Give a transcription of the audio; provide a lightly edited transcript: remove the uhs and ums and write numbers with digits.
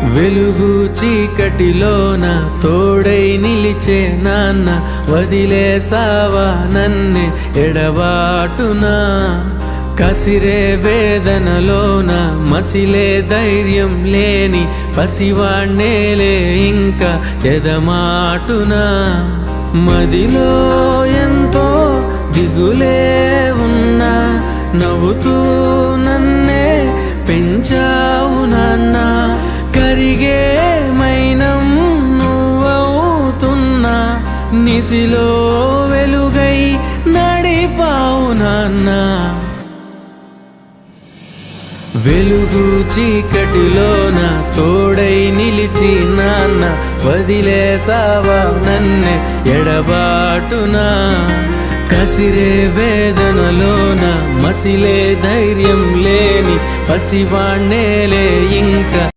వెలుగు చీకటిలోన తోడై నిలిచే నాన్న, వదిలేసావా నన్నే ఎడబాటునా. కసిరే వేదనలోన మసిలే ధైర్యం లేని పసివాణ్ణేలే ఇంకా ఎదమాటునా. మదిలో ఎంతో దిగులే ఉన్నా, నవ్వుతూ నన్నే పెంచావు నాన్న. కరిగే మైనం నువ్వవుతున్నా, నిసిలో వెలుగై నడిపావు నాన్న. వెలుగు చీకటిలోన తోడై నిలిచి నాన్న, వదిలేసావా నన్నే ఎడబాటునా. కసిరే వేదనలోన మసిలే ధైర్యం లేని పసివాణ్ణేలే ఇంకా